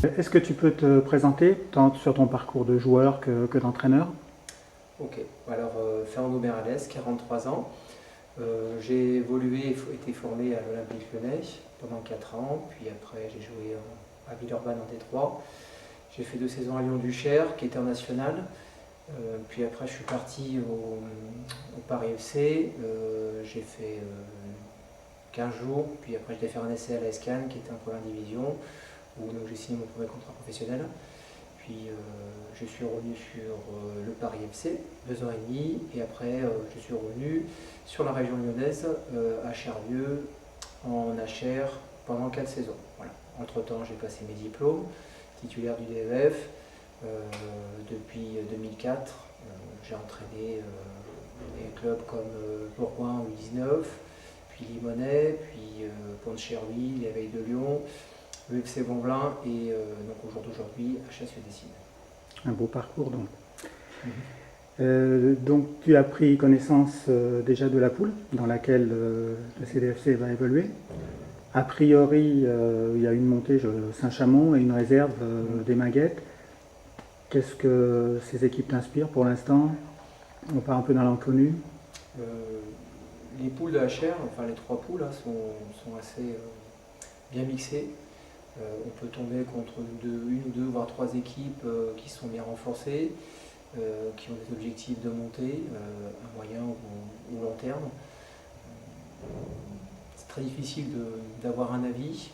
Est-ce que tu peux te présenter, tant sur ton parcours de joueur que d'entraîneur? Ok, alors Fernando Berales, 43 ans. J'ai évolué, été formé à l'Olympique Lyonnais pendant 4 ans, puis après j'ai joué à Villeurbanne en Détroit. J'ai fait 2 saisons à Lyon-Duchère, qui était en national. Puis après je suis parti au Paris FC. J'ai fait 15 jours, puis après j'ai fait un essai à la Escane, qui était en première division, où donc j'ai signé mon premier contrat professionnel. Puis je suis revenu sur le Paris FC, 2 ans et demi, et après je suis revenu sur la région lyonnaise, à Chervieux, en HR, pendant 4 saisons. Voilà. Entre-temps, j'ai passé mes diplômes, titulaire du DEF. Depuis 2004, j'ai entraîné des clubs comme Bourgoin U19, puis Limonest, puis Pont-de-Cherville, les Veilles de Lyon, le FC Bonvelin et donc au jour d'aujourd'hui à Chassieux-Dessines. Un beau parcours donc. Mhm. Donc tu as pris connaissance déjà de la poule dans laquelle le CDFC va évoluer. A priori, il y a une montée Saint-Chamond et une réserve des Maguettes. Qu'est-ce que ces équipes t'inspirent pour l'instant? On part un peu dans l'inconnu. Euh, les poules de HR, enfin les 3 poules, hein, sont assez bien mixées. On peut tomber contre une ou deux, voire 3 équipes qui sont bien renforcées, qui ont des objectifs de montée à moyen ou long terme. C'est très difficile d'avoir un avis.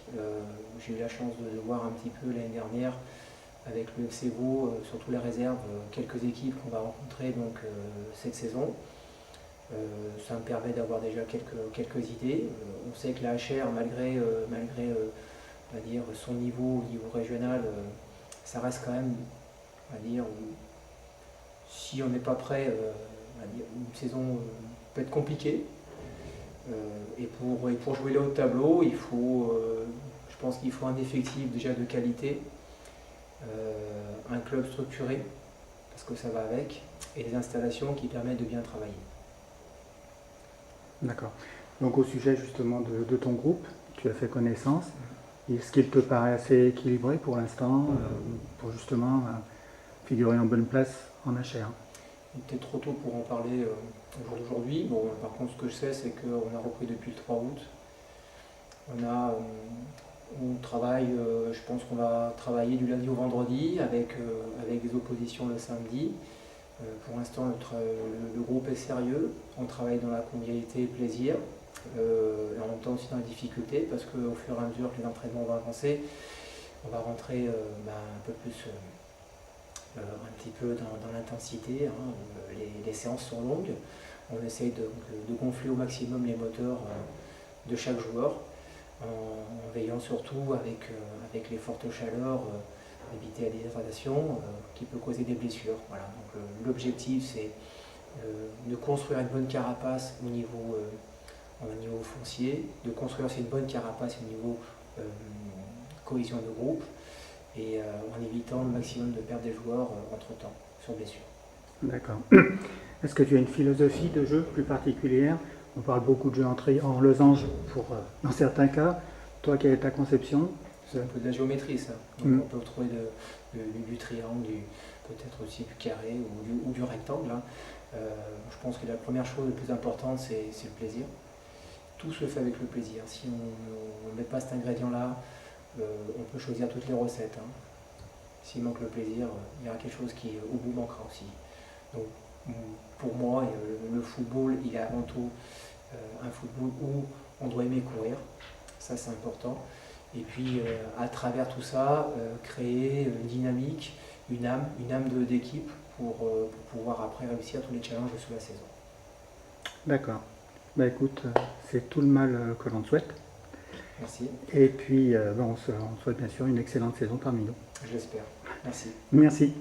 J'ai eu la chance de voir un petit peu l'année dernière avec le FC Vaud, surtout les réserves, quelques équipes qu'on va rencontrer donc, cette saison. Ça me permet d'avoir déjà quelques idées. On sait que la HR, malgré on va dire, son niveau au niveau régional, ça reste quand même, on va dire, si on n'est pas prêt, on va dire, une saison peut être compliquée. Et pour jouer le haut de tableau, je pense qu'il faut un effectif déjà de qualité, un club structuré, parce que ça va avec, et des installations qui permettent de bien travailler. D'accord. Donc au sujet justement de ton groupe, tu as fait connaissance. Est-ce qu'il te paraît assez équilibré pour l'instant pour justement figurer en bonne place en HR? Il est peut-être trop tôt pour en parler au jour d'aujourd'hui. Bon, par contre, ce que je sais, c'est qu'on a repris depuis le 3 août. On travaille, je pense qu'on va travailler du lundi au vendredi avec des oppositions le samedi. Pour l'instant, le groupe est sérieux. On travaille dans la convivialité et le plaisir. Et en même temps aussi dans la difficulté, parce qu'au fur et à mesure que les entraînements vont avancer, on va rentrer un peu plus, un petit peu dans l'intensité. Hein. Les séances sont longues. On essaye de gonfler au maximum les moteurs de chaque joueur, en veillant surtout avec les fortes chaleurs, éviter la déshydratation qui peut causer des blessures. Voilà. Donc l'objectif, c'est de construire une bonne carapace au niveau foncier, de construire aussi une bonne carapace au niveau cohésion de groupe, et en évitant le maximum de perdre des joueurs entre-temps sur blessure. D'accord. Est-ce que tu as une philosophie de jeu plus particulière? On parle beaucoup de jeu en losange dans certains cas. Toi, quelle est ta conception? C'est un peu de la géométrie, ça. Donc on peut trouver du triangle, peut-être aussi du carré ou du rectangle. Hein. Je pense que la première chose la plus importante, c'est le plaisir. Tout se fait avec le plaisir. Si on ne met pas cet ingrédient-là, on peut choisir toutes les recettes. Hein. S'il manque le plaisir, il y aura quelque chose qui au bout manquera aussi. Donc pour moi, le football, il est avant tout un football où on doit aimer courir. Ça, c'est important. Et puis, à travers tout ça, créer une dynamique, une âme d'équipe pour pouvoir après réussir tous les challenges sous la saison. D'accord. Bah écoute, c'est tout le mal que l'on te souhaite. Merci. Et puis, on souhaite bien sûr une excellente saison parmi nous. Je l'espère. Merci. Merci.